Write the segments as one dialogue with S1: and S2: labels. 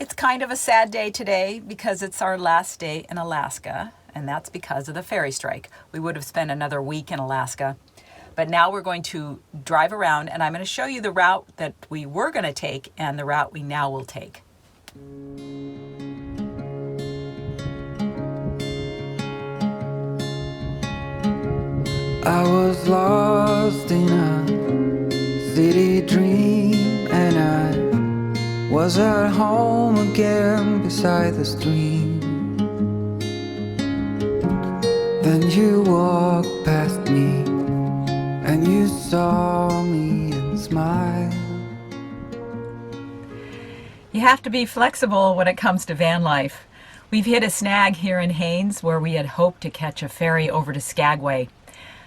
S1: It's kind of a sad day today because it's our last day in Alaska, and that's because of the ferry strike. We would have spent another week in Alaska, but now we're going to drive around, and I'm going to show you the route that we were going to take and the route we now will take.
S2: I was lost in a city dream, and I was at home again beside the stream. Then you walked past me, and you saw me and smiled.
S1: You have to be flexible when it comes to van life. We've hit a snag here in Haines where we had hoped to catch a ferry over to Skagway.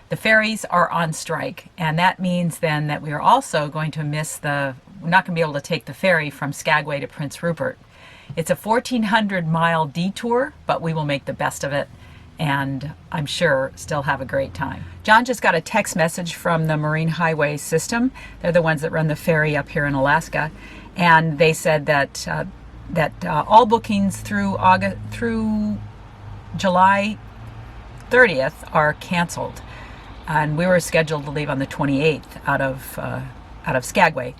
S1: The ferries are on strike, and that means then that we are also going to miss we're not going to be able to take the ferry from Skagway to Prince Rupert. It's a 1,400-mile detour, but we will make the best of it, and I'm sure still have a great time. John just got a text message from the Marine Highway System. They're the ones that run the ferry up here in Alaska, and they said that all bookings through July 30th are canceled. And we were scheduled to leave on the 28th out of Skagway.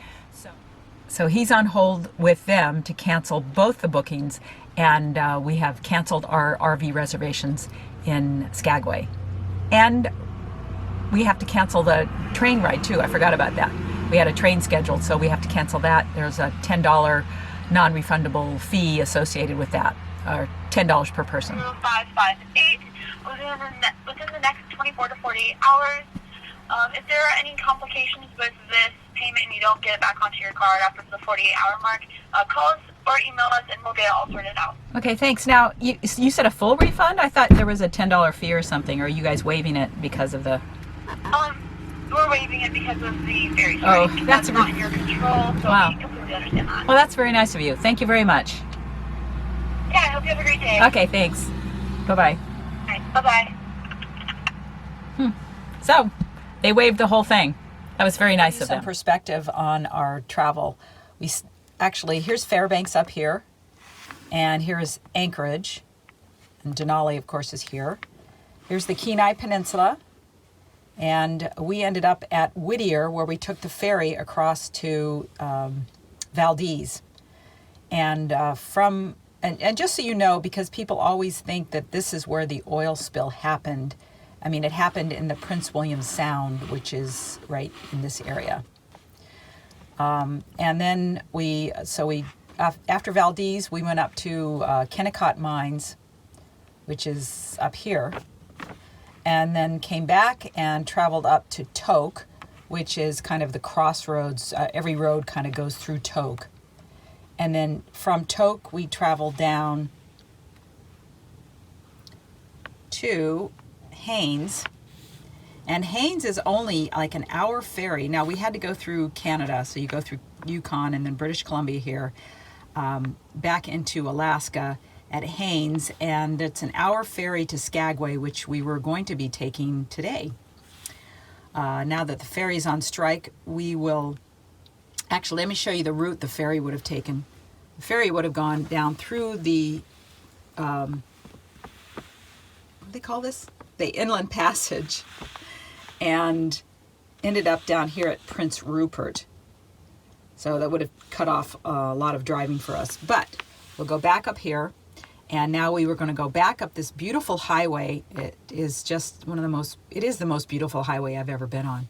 S1: So he's on hold with them to cancel both the bookings, and we have canceled our RV reservations in Skagway. And we have to cancel the train ride too. I forgot about that. We had a train scheduled, so we have to cancel that. There's a $10 non-refundable fee associated with that, or $10 per person.
S3: 558 within the next 24 to 48 hours. If there are any complications with this payment and you don't get it back onto your card after the 48-hour mark, call us or email us and we'll get it all sorted out.
S1: Okay, thanks. Now, you said a full refund? I thought there was a $10 fee or something. Or are you guys waiving it because of the...
S3: We're waiving it because of the ferry strike.
S1: Oh,
S3: that's not in your control, so
S1: wow.
S3: we completely understand that.
S1: Well, that's very nice of you. Thank you very much.
S3: Yeah, I hope you have a great day.
S1: Okay, thanks. Bye-bye.
S3: All right, bye-bye.
S1: So, they waived the whole thing. That was very nice of them. Some perspective on our travel. Actually, here's Fairbanks up here, and here is Anchorage, and Denali, of course, is here. Here's the Kenai Peninsula, and we ended up at Whittier, where we took the ferry across to Valdez. And and just so you know, because people always think that this is where the oil spill happened, I mean, it happened in the Prince William Sound, which is right in this area. And then after Valdez, we went up to Kennecott Mines, which is up here, and then came back and traveled up to Tok, which is kind of the crossroads. Every road kind of goes through Tok. And then from Tok, we traveled down to Haines, and Haines is only like an hour ferry. Now, we had to go through Canada, so you go through Yukon and then British Columbia here, back into Alaska at Haines, and it's an hour ferry to Skagway, which we were going to be taking today. Now that the ferry's on strike, we will... Actually, let me show you the route the ferry would have taken. The ferry would have gone down through the... what do they call this? The Inland Passage, and ended up down here at Prince Rupert. So that would have cut off a lot of driving for us. But we'll go back up here, and now we were going to go back up this beautiful highway. It is just it is the most beautiful highway I've ever been on.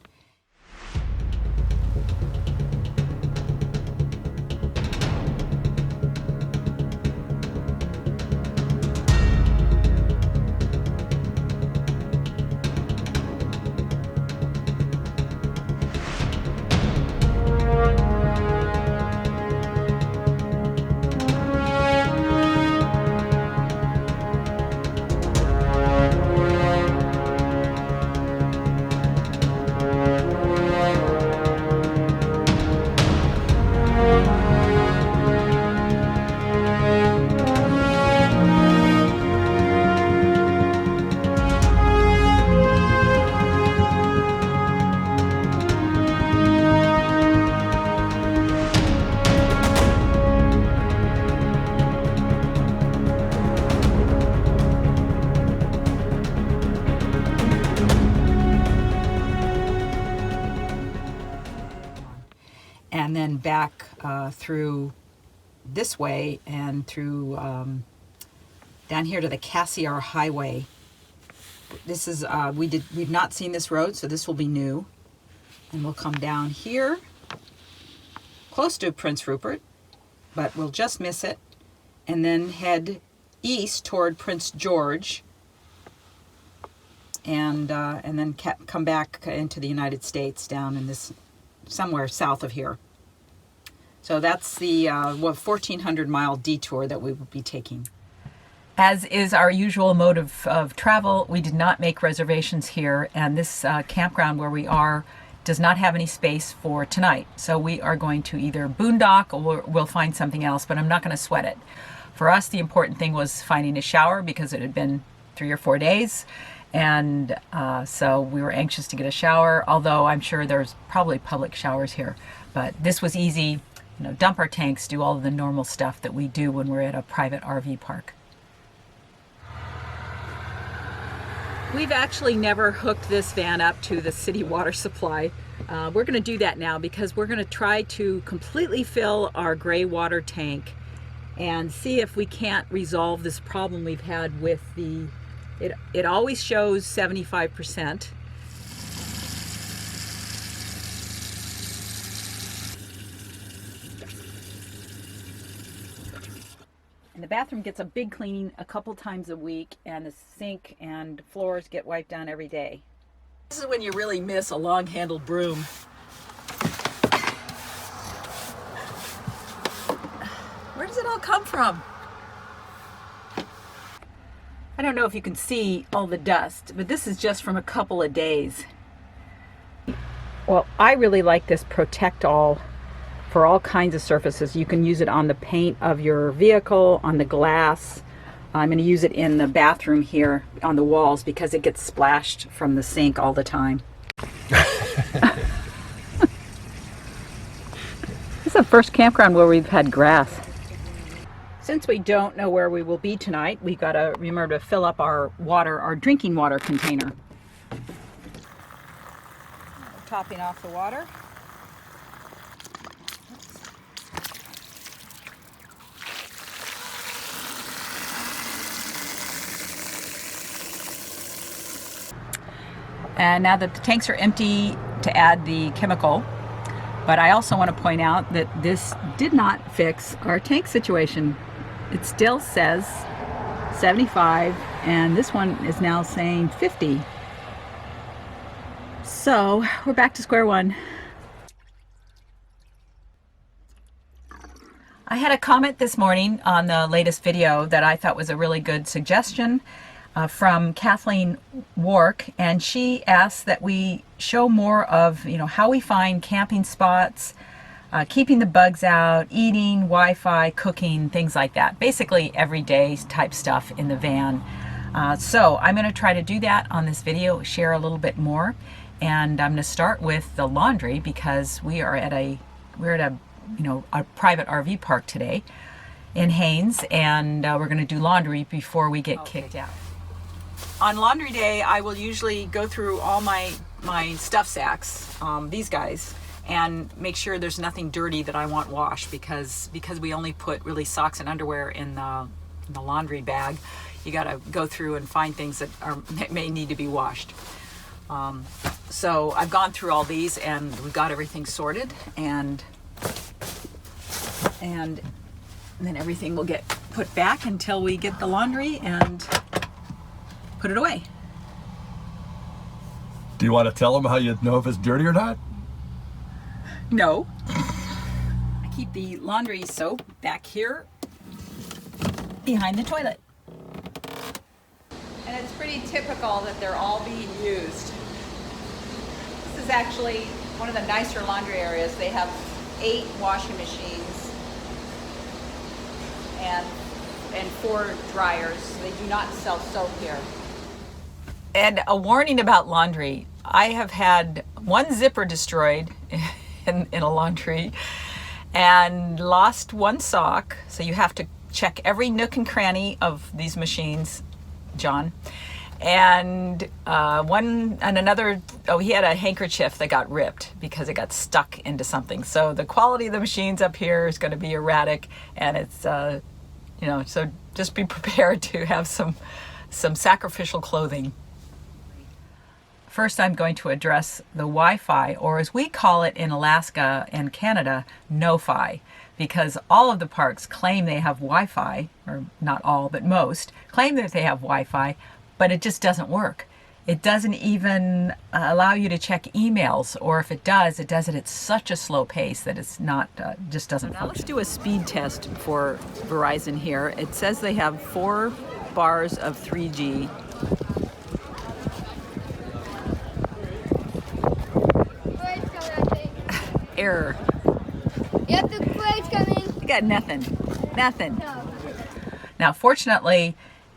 S1: back through this way and through down here to the Cassiar Highway. This is we've not seen this road, so this will be new. And we'll come down here close to Prince Rupert, but we'll just miss it, and then head east toward Prince George, and then come back into the United States down in this somewhere south of here. So that's the 1,400-mile detour that we will be taking. As is our usual mode of travel, we did not make reservations here, and this campground where we are does not have any space for tonight. So we are going to either boondock or we'll find something else, but I'm not going to sweat it. For us, the important thing was finding a shower because it had been 3 or 4 days. And so we were anxious to get a shower, although I'm sure there's probably public showers here. But this was easy, you know, dump our tanks, do all of the normal stuff that we do when we're at a private RV park. We've actually never hooked this van up to the city water supply. We're going to do that now because we're going to try to completely fill our gray water tank and see if we can't resolve this problem we've had with the, it always shows 75%. And the bathroom gets a big cleaning a couple times a week, and the sink and floors get wiped down every day. This is when you really miss a long-handled broom. Where does it all come from? I don't know if you can see all the dust, but this is just from a couple of days. Well, I really like this Protect All for all kinds of surfaces. You can use it on the paint of your vehicle, on the glass. I'm going to use it in the bathroom here on the walls because it gets splashed from the sink all the time. This is the first campground where we've had grass. Since we don't know where we will be tonight, we've got to remember to fill up our water, our drinking water container. Topping off the water. And now that the tanks are empty, to add the chemical. But I also want to point out that this did not fix our tank situation. It still says 75, and this one is now saying 50. So we're back to square one. I had a comment this morning on the latest video that I thought was a really good suggestion. From Kathleen Wark, and she asked that we show more of, you know, how we find camping spots, keeping the bugs out, eating, Wi-Fi, cooking, things like that. Basically everyday type stuff in the van. So I'm going to try to do that on this video, share a little bit more, and I'm going to start with the laundry because we're at a private RV park today in Haines, and we're going to do laundry before we get kicked out. On laundry day, I will usually go through all my stuff sacks, these guys, and make sure there's nothing dirty that I want washed because we only put really socks and underwear in the laundry bag. You got to go through and find things that may need to be washed. So I've gone through all these and we've got everything sorted, and then everything will get put back until we get the laundry and put it away.
S4: Do you want to tell them how you know if it's dirty or not?
S1: No. I keep the laundry soap back here behind the toilet.
S5: And it's pretty typical that they're all being used. This is actually one of the nicer laundry areas. They have 8 washing machines and 4 dryers. They do not sell soap here.
S1: And a warning about laundry. I have had one zipper destroyed in a laundry and lost one sock. So you have to check every nook and cranny of these machines, John. And he had a handkerchief that got ripped because it got stuck into something. So the quality of the machines up here is going to be erratic, and it's, so just be prepared to have some sacrificial clothing. First, I'm going to address the Wi-Fi, or as we call it in Alaska and Canada, no-fi, because all of the parks claim they have Wi-Fi, or not all, but most, claim that they have Wi-Fi, but it just doesn't work. It doesn't even allow you to check emails, or if it does it at such a slow pace that it's not, just doesn't function. Now let's do a speed test for Verizon here. It says they have 4 bars of 3G. Error.
S6: Yep, the quake's coming.
S1: You got nothing.
S6: No.
S1: Now, fortunately,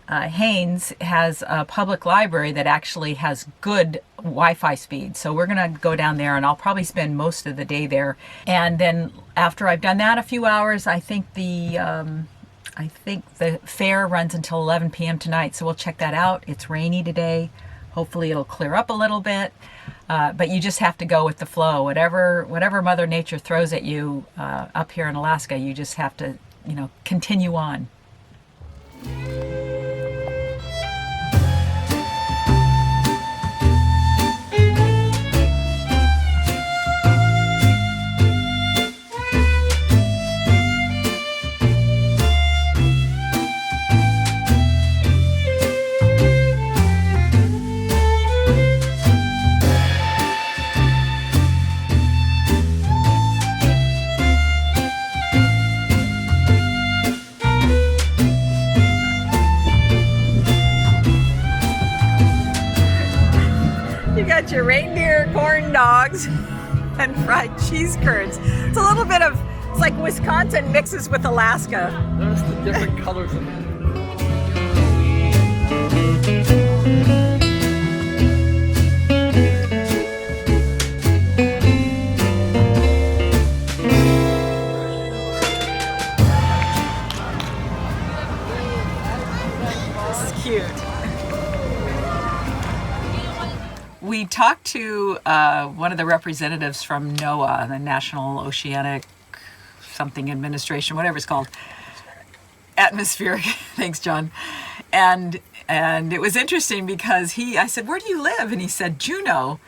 S1: Haines has a public library that actually has good Wi-Fi speed. So we're going to go down there, and I'll probably spend most of the day there. And then after I've done that a few hours, I think the fair runs until 11 p.m. tonight. So we'll check that out. It's rainy today. Hopefully it'll clear up a little bit. But you just have to go with the flow. Whatever Mother Nature throws at you up here in Alaska, you just have to, continue on. Got your reindeer corn dogs and fried cheese curds. It's a little bit of, it's like Wisconsin mixes with Alaska.
S4: Notice the different colors of it.
S1: It's cute. We talked to one of the representatives from NOAA, the National Oceanic something Administration, whatever it's called. Atmospheric. Thanks, John. And it was interesting because I said, "Where do you live?" And he said, "Juneau."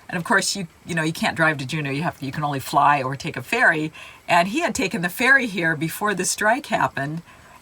S1: And of course, you can't drive to Juneau. You can only fly or take a ferry. And he had taken the ferry here before the strike happened.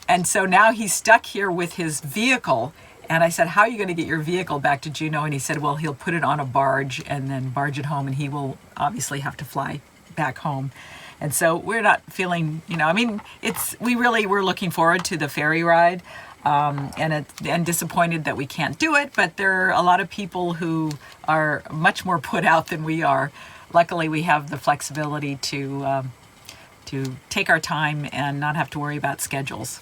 S1: And so now he's stuck here with his vehicle. And I said, "How are you going to get your vehicle back to Juneau?" And he said, "Well, he'll put it on a barge and then barge it home, and he will obviously have to fly back home." And so we're not feeling, we really were looking forward to the ferry ride, and disappointed that we can't do it. But there are a lot of people who are much more put out than we are. Luckily, we have the flexibility to take our time and not have to worry about schedules.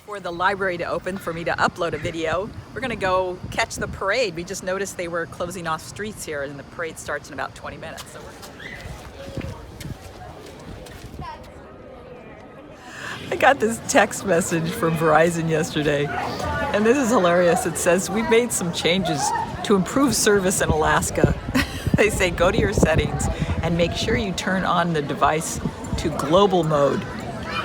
S1: For the library to open for me to upload a video, we're going to go catch the parade. We just noticed they were closing off streets here, and the parade starts in about 20 minutes. So I got this text message from Verizon yesterday, and this is hilarious. It says, "We've made some changes to improve service in Alaska." They say, "Go to your settings and make sure you turn on the device to global mode."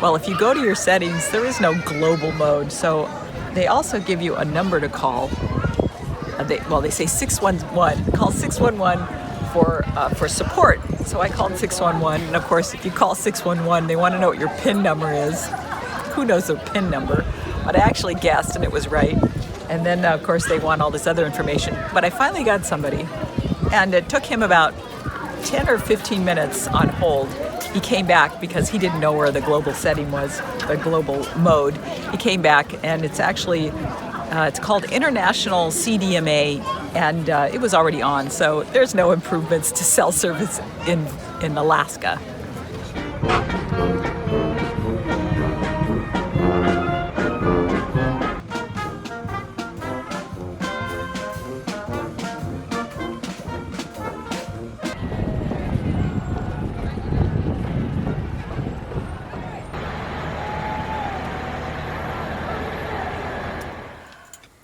S1: Well, if you go to your settings, there is no global mode. So they also give you a number to call. They say 611. Call 611 for support. So I called 611. And of course, if you call 611, they want to know what your PIN number is. Who knows their PIN number? But I actually guessed, and it was right. And then, of course, they want all this other information. But I finally got somebody. And it took him about 10 or 15 minutes on hold. He came back because he didn't know where the global setting was, the global mode. He came back, and it's actually, it's called International CDMA, and it was already on. So there's no improvements to cell service in Alaska.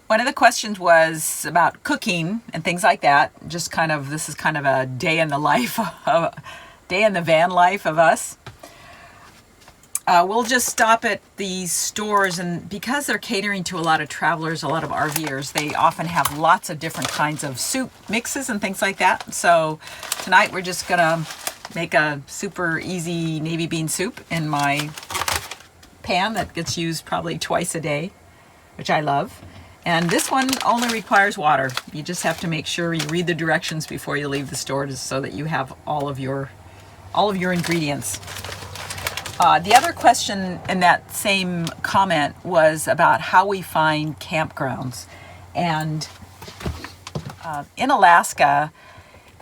S1: One of the questions was about cooking and things like that. Just kind of, this is kind of a day in the life, day in the van life of us. We'll just stop at these stores, and because they're catering to a lot of travelers, a lot of RVers, they often have lots of different kinds of soup mixes and things like that. So tonight we're just gonna make a super easy navy bean soup in my pan that gets used probably twice a day, which I love. And this one only requires water. You just have to make sure you read the directions before you leave the store so that you have all of your ingredients. The other question in that same comment was about how we find campgrounds. And in Alaska,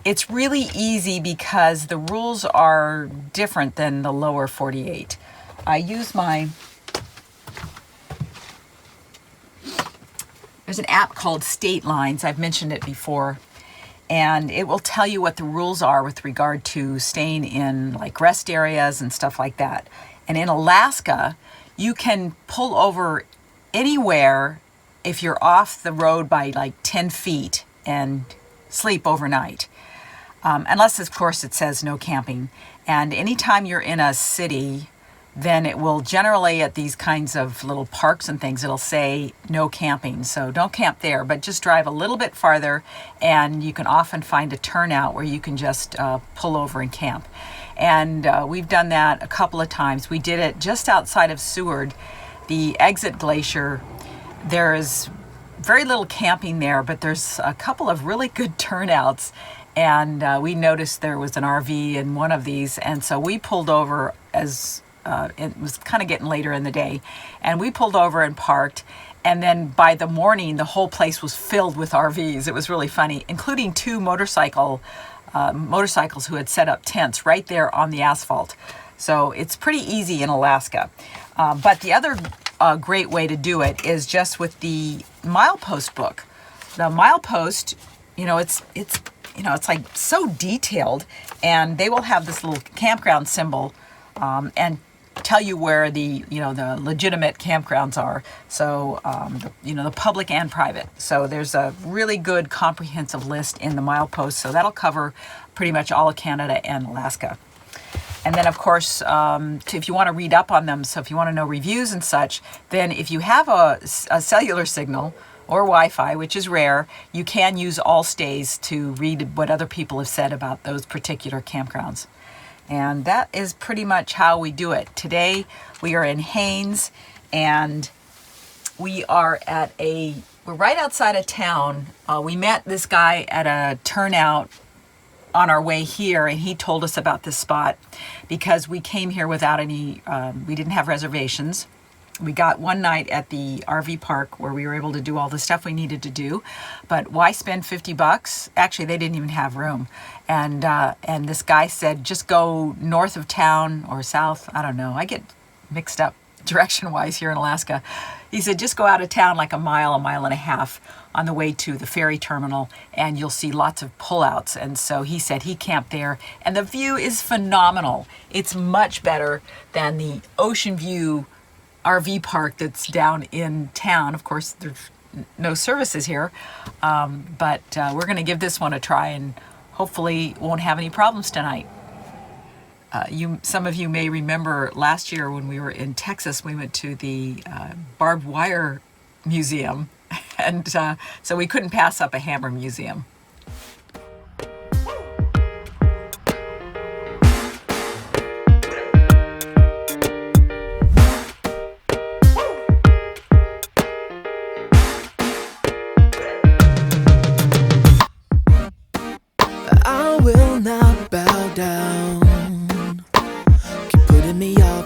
S1: it's really easy because the rules are different than the lower 48. I use there's an app called State Lines. I've mentioned it before. And it will tell you what the rules are with regard to staying in like rest areas and stuff like that. And in Alaska, you can pull over anywhere if you're off the road by like 10 feet and sleep overnight. Unless, of course, it says no camping. And anytime you're in a city, then it will generally at these kinds of little parks and things, it'll say no camping. So don't camp there, but just drive a little bit farther and you can often find a turnout where you can just pull over and camp. And we've done that a couple of times. We did it just outside of Seward, the exit glacier. There is very little camping there, but there's a couple of really good turnouts. And we noticed there was an RV in one of these. And so we pulled over as it was kind of getting later in the day, and we pulled over and parked, and then by the morning the whole place was filled with RVs. It was really funny, including two motorcycles who had set up tents right there on the asphalt. So it's pretty easy in Alaska. But the other great way to do it is just with the milepost book. The milepost, it's like so detailed, and they will have this little campground symbol and tell you where the legitimate campgrounds are. So, the public and private. So there's a really good comprehensive list in the milepost. So that'll cover pretty much all of Canada and Alaska. And then, of course, if you want to read up on them, so if you want to know reviews and such, then if you have a cellular signal or Wi-Fi, which is rare, you can use All Stays to read what other people have said about those particular campgrounds. And that is pretty much how we do it. Today we are in Haines, and we are we're right outside of town. We met this guy at a turnout on our way here, and he told us about this spot because we came here without we didn't have reservations. We got one night at the RV park where we were able to do all the stuff we needed to do, but why spend $50? Actually, they didn't even have room. And this guy said, just go north of town or south. I don't know. I get mixed up direction-wise here in Alaska. He said, just go out of town like a mile and a half on the way to the ferry terminal, and you'll see lots of pullouts. And so he said he camped there, and the view is phenomenal. It's much better than the Ocean View RV park that's down in town. Of course, there's no services here, but we're going to give this one a try, and hopefully won't have any problems tonight. Some of you may remember last year when we were in Texas, we went to the barbed wire museum, and so we couldn't pass up a hammer museum.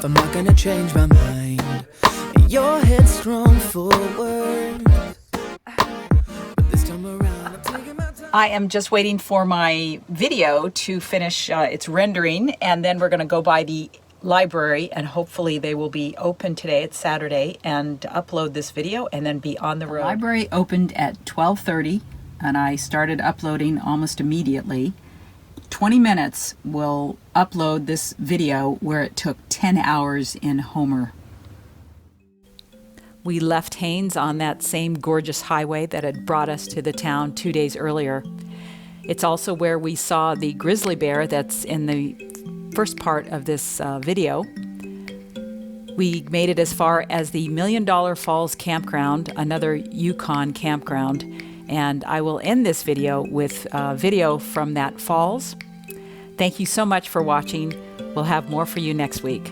S2: I'm not gonna change my mind. Your headstrong forward, but this time around I'm taking my time.
S1: I am just waiting for my video to finish its rendering, and then we're going to go by the library, and hopefully they will be open today. It's Saturday, and upload this video and then be on the road. The library opened at 12:30, and I started uploading almost immediately. 20 minutes will upload this video where it took 10 hours in Homer. We left Haines on that same gorgeous highway that had brought us to the town 2 days earlier. It's also where we saw the grizzly bear that's in the first part of this video. We made it as far as the $1 Million Falls Campground, another Yukon campground, and I will end this video with a video from that falls. Thank you so much for watching. We'll have more for you next week.